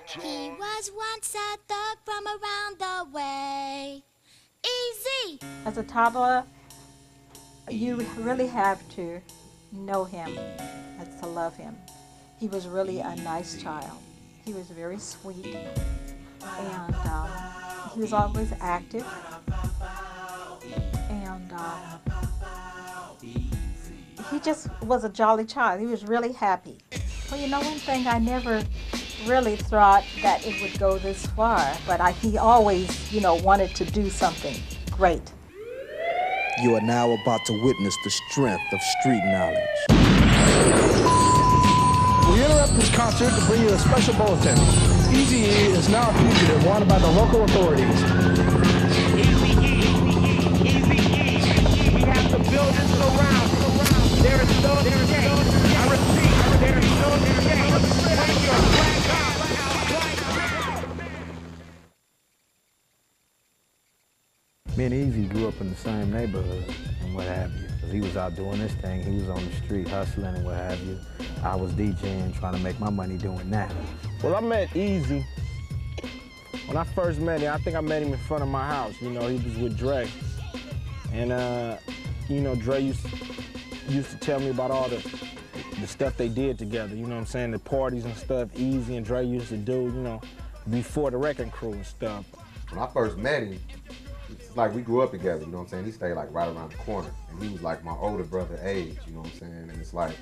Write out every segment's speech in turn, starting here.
He was once a thug from around the way. Easy. As a toddler, you really have to know him and to love him. He was really a nice child. He was very sweet, and he was always active, and he just was a jolly child. He was really happy. Well, you know, one thing, I never really thought that it would go this far, but he always, you know, wanted to do something great. You are now about to witness the strength of street knowledge. We interrupt this concert to bring you a special bulletin. Eazy-E is now a fugitive wanted by the local authorities. Eazy-E, Eazy-E, we have to build this around. There is no escape. I repeat, there is no escape. Bring your flag out. Me and Eazy grew up in the same neighborhood and what have you. Cause he was out doing this thing, he was on the street hustling and what have you. I was DJing, trying to make my money doing that. Well, I met Eazy. When I first met him, I think I met him in front of my house. You know, he was with Dre. And, you know, Dre used to tell me about all the stuff they did together, you know what I'm saying? The parties and stuff Eazy and Dre used to do, you know, before the Wrecking Crew and stuff. When I first met him, it's like we grew up together, you know what I'm saying? He stayed like right around the corner. And he was like my older brother age, you know what I'm saying? And it's like,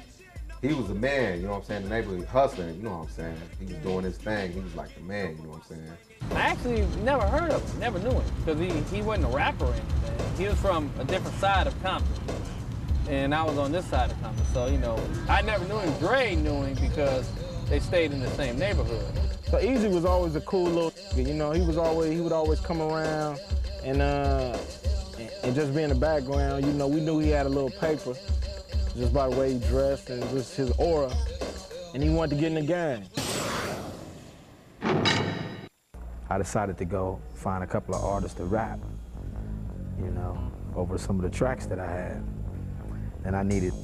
he was the man, you know what I'm saying? The neighborhood hustling, you know what I'm saying? He was doing his thing, he was like the man, you know what I'm saying? I actually never heard of him, never knew him, because he wasn't a rapper or anything. He was from a different side of Compton, and I was on this side of Compton. So, you know, I never knew him. Dre knew him because they stayed in the same neighborhood. So Eazy was always a cool little, you know, he would always come around and just be in the background, you know, we knew he had a little paper just by the way he dressed and just his aura, and he wanted to get in the game. I decided to go find a couple of artists to rap, you know, over some of the tracks that I had. And I needed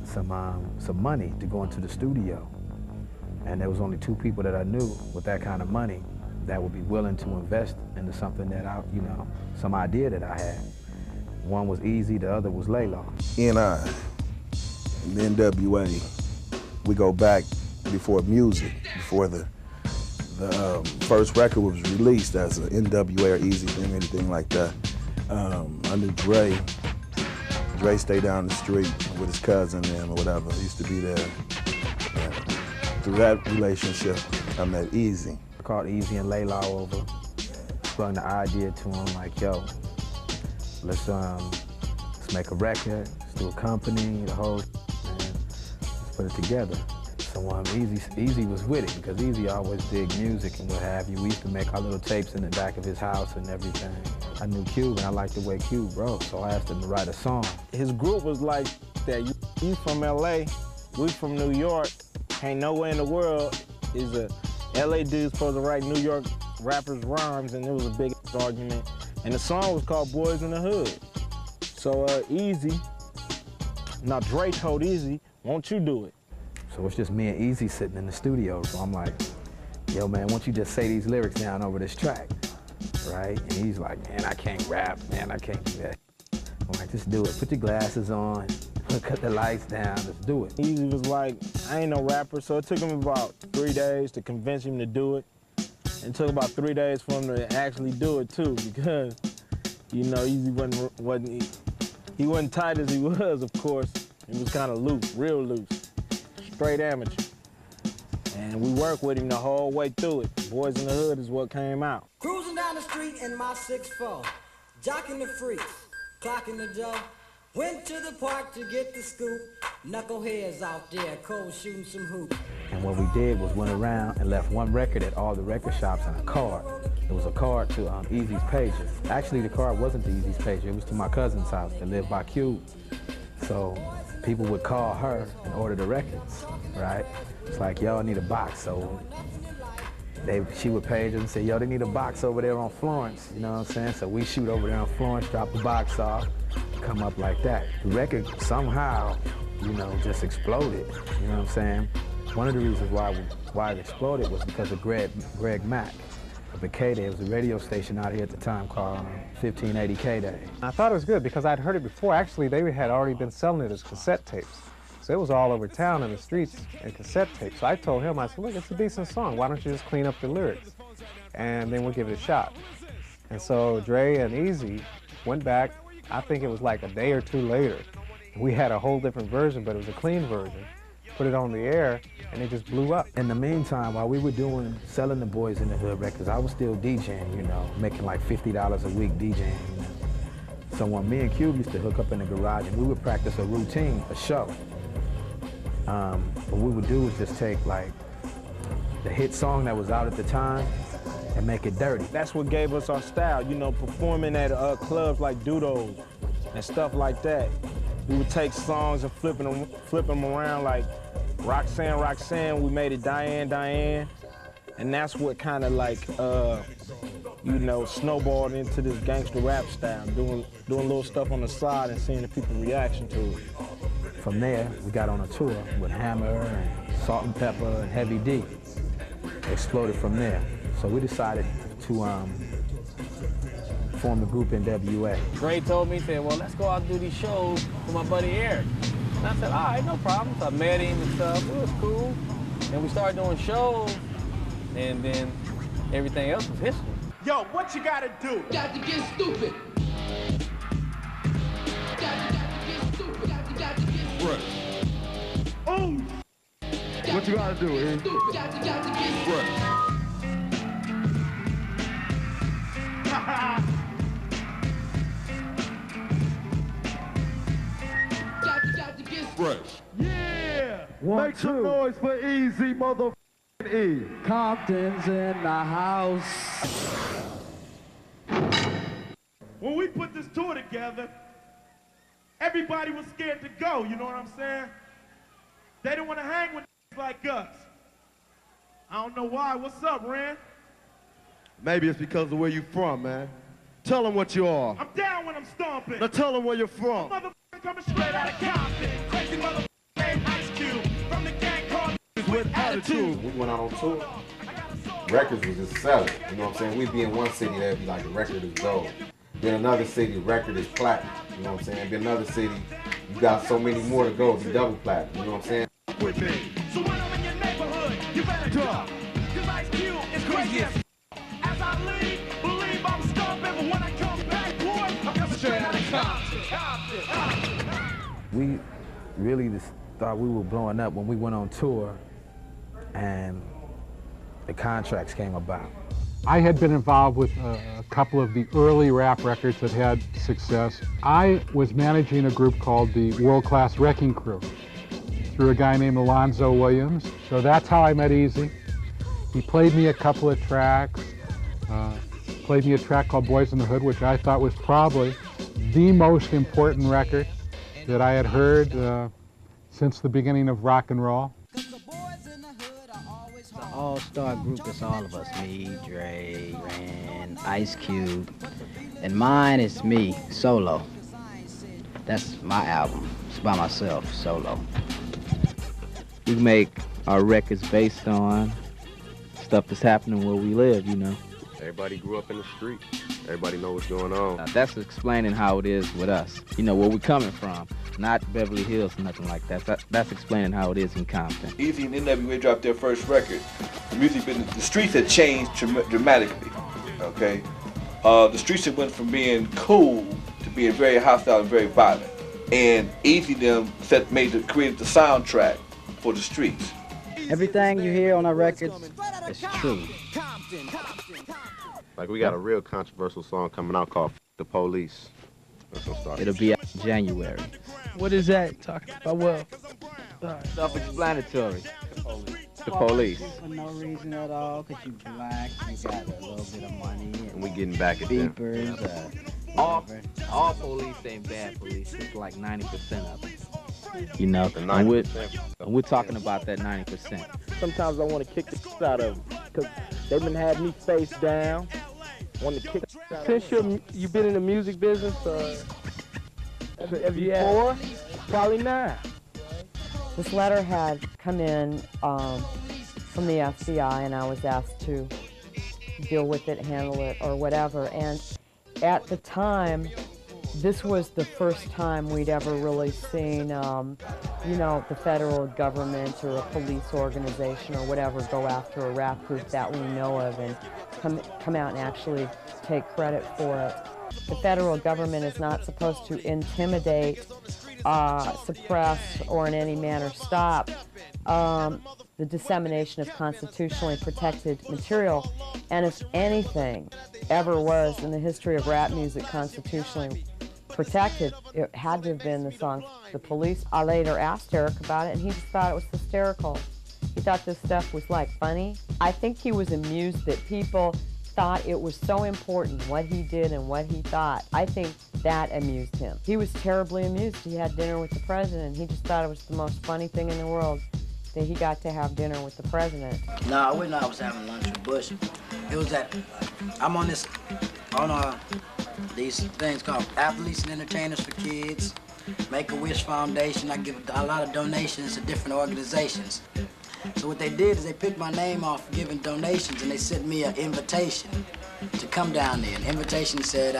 some money to go into the studio. And there was only two people that I knew with that kind of money that would be willing to invest into something that you know, some idea that I had. One was Eazy, the other was Laylaw. E&I, the NWA, we go back before music, before the first record was released as an NWA or Eazy thing, anything like that. I knew Dre. Dre stayed down the street with his cousin and whatever. He used to be there. And through that relationship, I met Eazy. I called Eazy and Laylaw over, sprung the idea to him like, yo, let's make a record, let's do a company, the whole and let's put it together. So Eazy was with it because Eazy always did music and what have you. We used to make our little tapes in the back of his house and everything. I knew Cube and I liked the way Cube wrote, so I asked him to write a song. His group was like that. You from LA, we from New York. Ain't nowhere in the world is a LA dude supposed to write New York rappers' rhymes, and there was a big argument. And the song was called Boys in the Hood. So Eazy, now Dre told Eazy, won't you do it? So it's just me and Eazy sitting in the studio. So I'm like, yo man, won't you just say these lyrics down over this track, right? And he's like, man, I can't rap, man, I can't do that. I'm like, just do it. Put your glasses on, cut the lights down, let's do it. Eazy was like, I ain't no rapper, so it took him about 3 days to convince him to do it. And it took about 3 days for him to actually do it too, because, you know, Eazy wasn't tight as he was, of course. He was kind of loose, real loose, straight amateur. And we worked with him the whole way through it. Boys in the Hood is what came out. Cruising down the street in my 6'4", jocking the freaks, clocking the dough. Went to the park to get the scoop. Knuckleheads out there, cold shooting some hoops. And what we did was went around and left one record at all the record shops and a card. It was a card to Eazy's pager. Actually, the card wasn't to Eazy's pager. It was to my cousin's house that lived by Cube. So people would call her and order the records, right? It's like, yo, I need a box. So she would page us and say, yo, they need a box over there on Florence. You know what I'm saying? So we shoot over there on Florence, drop the box off, come up like that. The record somehow, you know, just exploded. You know what I'm saying? One of the reasons why it exploded was because of Greg Mack of the K-Day. It was a radio station out here at the time called 1580 K-Day. I thought it was good because I'd heard it before. Actually, they had already been selling it as cassette tapes. So it was all over town in the streets and cassette tapes. So I told him, I said, look, it's a decent song. Why don't you just clean up the lyrics? And then we'll give it a shot. And so Dre and Eazy went back, I think it was like a day or two later. We had a whole different version, but it was a clean version. Put it on the air, and it just blew up. In the meantime, while we were selling the Boys in the Hood records, I was still DJing, you know, making like $50 a week DJing. You know? So when me and Cube used to hook up in the garage and we would practice a routine, a show, what we would do was just take like the hit song that was out at the time and make it dirty. That's what gave us our style, you know, performing at clubs like Dudo's and stuff like that. We would take songs and flip them around like Roxanne, Roxanne, we made it Diane, Diane. And that's what kind of like, you know, snowballed into this gangster rap style, doing little stuff on the side and seeing the people's reaction to it. From there, we got on a tour with Hammer and Salt and Pepper and Heavy D. Exploded from there. So we decided to form the group NWA. Dre told me, he said, well, let's go out and do these shows with my buddy Eric. And I said, all right, no problem. So I met him and stuff. It was cool. And we started doing shows, and then everything else was history. Yo, what you gotta do? Got to get stupid. Got to get stupid. Got to get Right. Oh! What you gotta do, eh? stupid. Got to get Right. got to get Right. Yeah! Make some noise for Eazy, motherfucking E. Compton's in the house. When we put this tour together, everybody was scared to go, you know what I'm saying? They didn't want to hang with like us. I don't know why. What's up, Ren? Maybe it's because of where you from, man. Tell them what you are. I'm down when I'm stomping. Now tell them where you're from. Motherfucker coming straight out of Compton. Crazy motherfucker named Ice Cube. From the gang called with attitude. We went out on tour. Records was just selling. You know what I'm saying? We'd be in one city, that'd be like the record is gold. Then another city, record is platinum. You know what I'm saying? Then another city, you got so many more to go, be double platinum. You know what I'm saying? With me. So when I'm in your neighborhood, you better drop. Cause Ice Cube is crazy as as I leave, believe I'm stomping. But when I come back, boy, I'm coming straight out of Compton. We really just thought we were blowing up when we went on tour and the contracts came about. I had been involved with a couple of the early rap records that had success. I was managing a group called the World Class Wrecking Crew through a guy named Alonzo Williams. So that's how I met Eazy. He played me a couple of tracks, played me a track called Boys in the Hood, which I thought was probably the most important record that I had heard since the beginning of rock and roll. The all-star group is all of us, me, Dre, Ren, Ice Cube, and mine is me, solo. That's my album. It's by myself, solo. We make our records based on stuff that's happening where we live, you know. Everybody grew up in the street. Everybody know what's going on. Now, that's explaining how it is with us. You know, where we're coming from. Not Beverly Hills or nothing like that. That's explaining how it is in Compton. Eazy and NWA dropped their first record. The music business, the streets had changed dramatically, okay? The streets had went from being cool to being very hostile and very violent. And Eazy them created the soundtrack for the streets. Everything you hear on our records is true. Like we got a real controversial song coming out called F the Police. It'll be out in January. What is that talking about? Well, self-explanatory. The police. For no reason at all, because you black, you got a little bit of money. And we getting back at them. Beepers, all police ain't bad police. It's like 90% of it. You know, and we're talking about that 90%. Sometimes I want to kick the shit out of them because they've been having me face down. Want to kick the shit out of them. Since you've been in the music business, have you had? Probably not. This letter had come in from the FBI, and I was asked to deal with it, handle it, or whatever. And at the time, this was the first time we'd ever really seen, you know, the federal government or a police organization or whatever go after a rap group that we know of and come out and actually take credit for it. The federal government is not supposed to intimidate, suppress, or in any manner stop the dissemination of constitutionally protected material. And if anything ever was in the history of rap music constitutionally protected, it had to have been the song The Police. I later asked Eric about it, and he just thought it was hysterical. He thought this stuff was like funny. I think he was amused that people thought it was so important what he did and what he thought. I think that amused him. He was terribly amused. He had dinner with the president. He just thought it was the most funny thing in the world that he got to have dinner with the president. No, I wouldn't know I was having lunch with Bush. It was that I'm on these things called Athletes and Entertainers for Kids, Make-A-Wish Foundation. I give a lot of donations to different organizations. So what they did is they picked my name off giving donations, and they sent me an invitation to come down there. An invitation said,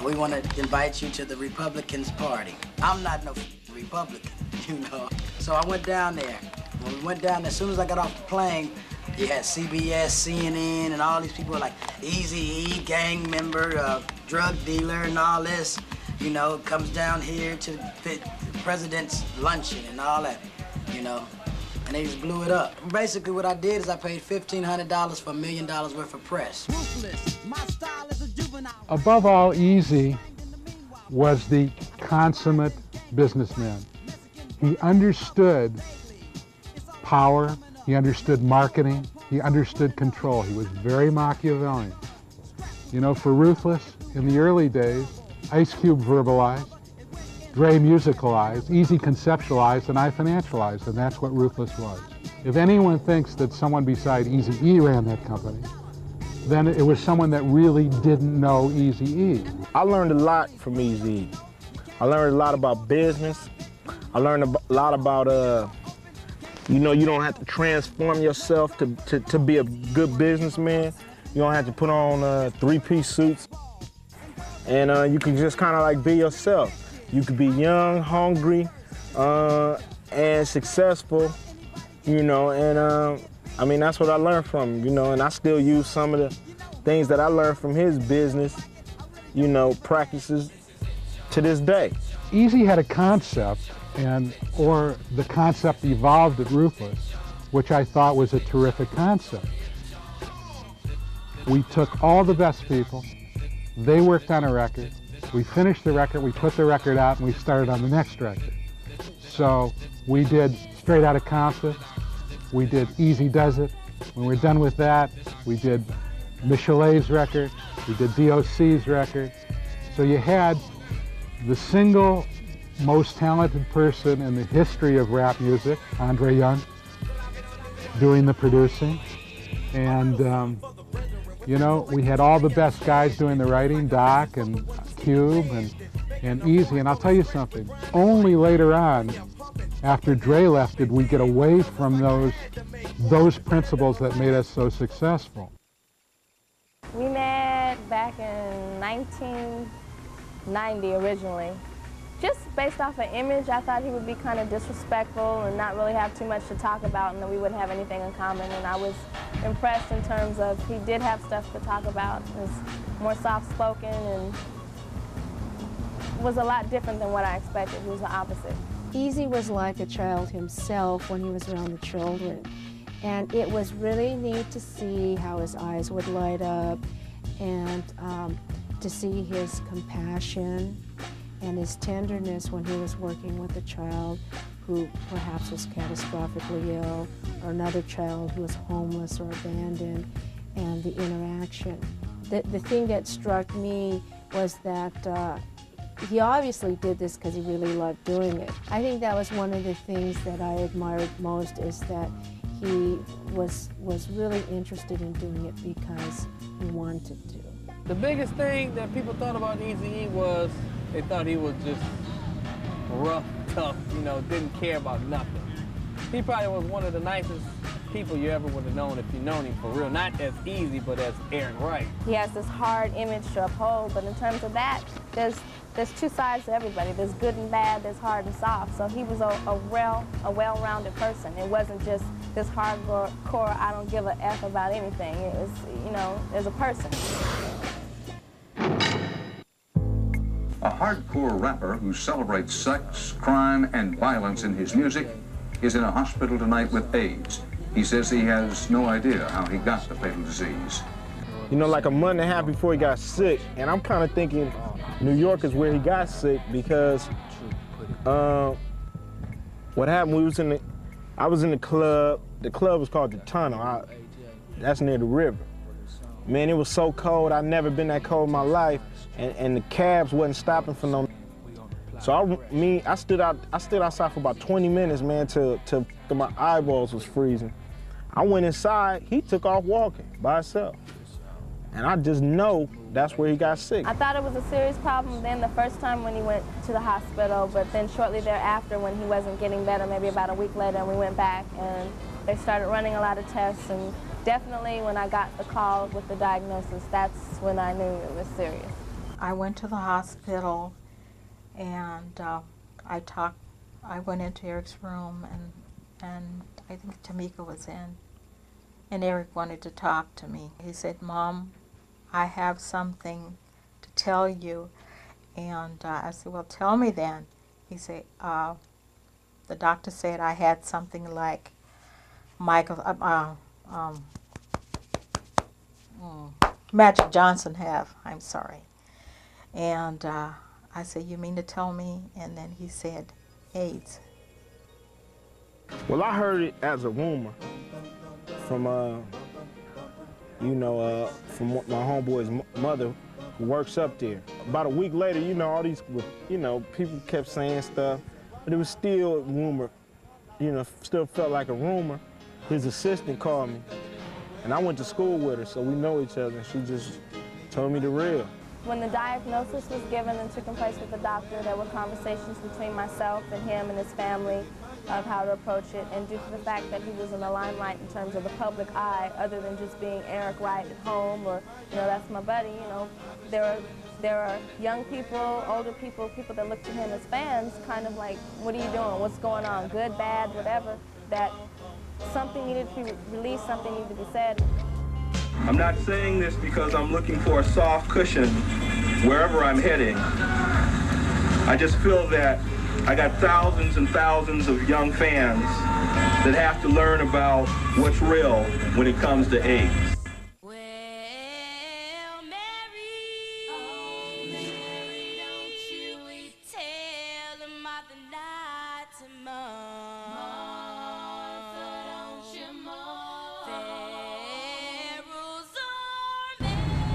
we want to invite you to the Republicans Party. I'm not no Republican, you know. So I went down there. When we went down there, as soon as I got off the plane, you had CBS, CNN, and all these people like Eazy-E, gang member, drug dealer, and all this, you know, comes down here to the president's luncheon and all that, you know. And they just blew it up. Basically, what I did is I paid $1,500 for $1 million worth of press. Above all, Eazy was the consummate businessman. He understood power, he understood marketing, he understood control. He was very Machiavellian. You know, for Ruthless, in the early days, Ice Cube verbalized, Dre musicalized, Eazy conceptualized, and I financialized, and that's what Ruthless was. If anyone thinks that someone beside Eazy-E ran that company, then it was someone that really didn't know Eazy-E. I learned a lot from Eazy-E. I learned a lot about business. I learned a lot about, you know, you don't have to transform yourself to be a good businessman. You don't have to put on three-piece suits. And you can just kind of like be yourself. You could be young, hungry, and successful, you know, and I mean, that's what I learned from him, you know, and I still use some of the things that I learned from his business, you know, practices to this day. Eazy had a concept, or the concept evolved at Ruthless, which I thought was a terrific concept. We took all the best people, they worked on a record, we finished the record, we put the record out, and we started on the next record. So we did Straight Outta Compton, we did Eazy Does It. When we're done with that, we did Michelet's record, we did DOC's record. So you had the single most talented person in the history of rap music, Andre Young, doing the producing. And you know, we had all the best guys doing the writing, Doc and Cube and Eazy. And I'll tell you something, only later on, after Dre left, did we get away from those principles that made us so successful. We met back in 1990 originally. Just based off an image, I thought he would be kind of disrespectful and not really have too much to talk about, and that we wouldn't have anything in common. And I was impressed in terms of he did have stuff to talk about. He was more soft-spoken and was a lot different than what I expected. He was the opposite. Eazy was like a child himself when he was around the children. And it was really neat to see how his eyes would light up and to see his compassion and his tenderness when he was working with a child who perhaps was catastrophically ill, or another child who was homeless or abandoned, and the interaction. The thing that struck me was that he obviously did this because he really loved doing it. I think that was one of the things that I admired most, is that he was really interested in doing it because he wanted to. The biggest thing that people thought about Eazy-E was they thought he was just rough, tough, you know, didn't care about nothing. He probably was one of the nicest people you ever would have known if you known him for real. Not as Eazy, but as Eric Wright. He has this hard image to uphold, but in terms of that, there's two sides to everybody. There's good and bad, there's hard and soft. So he was a well-rounded person. It wasn't just this hardcore, I don't give a F about anything. It was, you know, there's a person. A hardcore rapper who celebrates sex, crime, and violence in his music is in a hospital tonight with AIDS. He says he has no idea how he got the fatal disease. You know, like a month and a half before he got sick, and I'm kind of thinking New York is where he got sick because what happened, I was in the club. The club was called The Tunnel. That's near the river. Man, it was so cold. I'd never been that cold in my life, and the cabs wasn't stopping for no. So I stood outside for about 20 minutes, man, till my eyeballs was freezing. I went inside. He took off walking by himself, and I just know that's where he got sick. I thought it was a serious problem then the first time when he went to the hospital, but then shortly thereafter when he wasn't getting better, maybe about a week later, and we went back and they started running a lot of tests, and definitely when I got the call with the diagnosis, that's when I knew it was serious. I went to the hospital and I went into Eric's room and I think Tamika was in, and Eric wanted to talk to me. He said, "Mom, I have something to tell you." And I said, "Well, tell me then." He said, the doctor said I had something like Magic Johnson have, I'm sorry. And I said, "You mean to tell me?" And then he said, "AIDS." Well, I heard it as a rumor from, from my homeboy's mother who works up there. About a week later, all these, people kept saying stuff, but it was still a rumor, still felt like a rumor. His assistant called me, and I went to school with her, so we know each other, and she just told me the real. When the diagnosis was given and took place with the doctor, there were conversations between myself and him and his family of how to approach it, and due to the fact that he was in the limelight in terms of the public eye, other than just being Eric Wright at home or, that's my buddy, there are young people, older people, people that look to him as fans, kind of like, what are you doing, what's going on, good, bad, whatever, that something needed to be released, something needed to be said. I'm not saying this because I'm looking for a soft cushion wherever I'm heading. I just feel that I got thousands and thousands of young fans that have to learn about what's real when it comes to AIDS.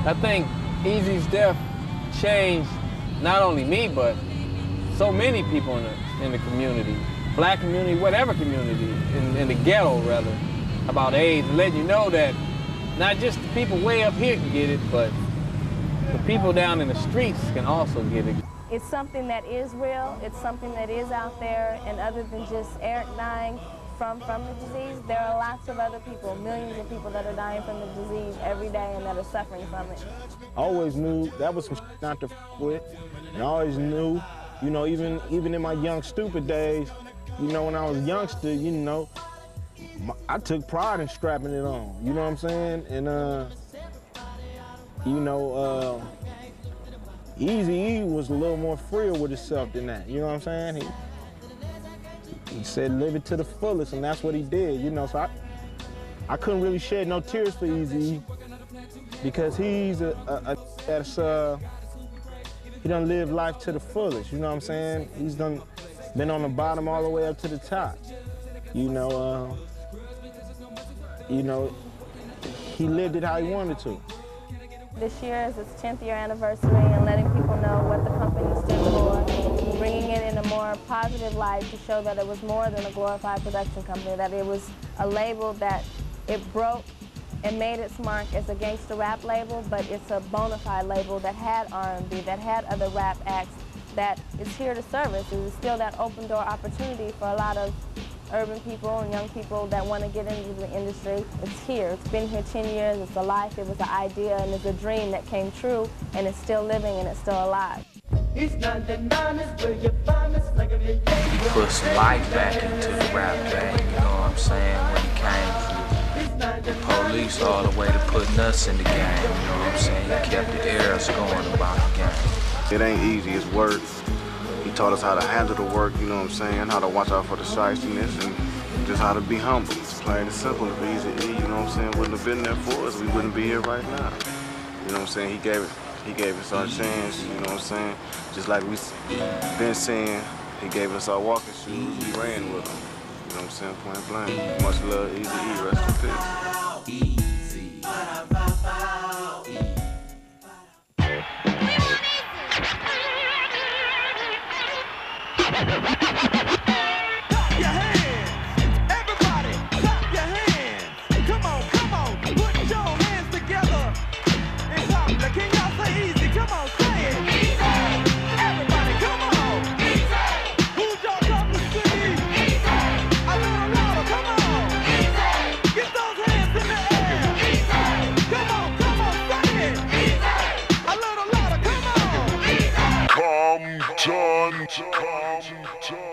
I think Eazy's death changed not only me, but so many people in the community, black community, whatever community, in the ghetto rather, about AIDS, and letting you know that not just the people way up here can get it, but the people down in the streets can also get it. It's something that is real, it's something that is out there, and other than just Eric dying from the disease, there are lots of other people, millions of people that are dying from the disease every day and that are suffering from it. I always knew that was some not to with, and I always knew, even in my young stupid days, when I was a youngster, I took pride in strapping it on, you know what I'm saying? And, Eazy-E was a little more free with himself than that, you know what I'm saying? He said live it to the fullest, and that's what he did, so I couldn't really shed no tears for Eazy because he's he done lived life to the fullest, you know what I'm saying? He's done been on the bottom all the way up to the top. He lived it how he wanted to. This year is its 10th year anniversary, and letting people know what the company stood for, bringing it in a more positive light to show that it was more than a glorified production company, that it was a label that it broke and made its mark as a gangster rap label, but it's a bona fide label that had R&B, that had other rap acts, that is here to service. It is still that open door opportunity for a lot of urban people and young people that want to get into the industry. It's here. It's been here 10 years. It's a life. It was an idea, and it's a dream that came true, and it's still living, and it's still alive. He put some life back into the rap game, you know what I'm saying, when he came through the police all the way to putting us in the game, you know what I'm saying. He kept the eras going about the game. It ain't easy, it's work. He taught us how to handle the work, you know what I'm saying, how to watch out for the shiestiness and just how to be humble. It's plain and simple. If Eazy-E, you know what I'm saying, wouldn't have been there for us, we wouldn't be here right now. You know what I'm saying, he gave us our chance, you know what I'm saying? Just like we've been saying, he gave us our walking shoes, we ran with them. You know what I'm saying, point blank. Much love, Eazy-E, rest in peace. Come, John.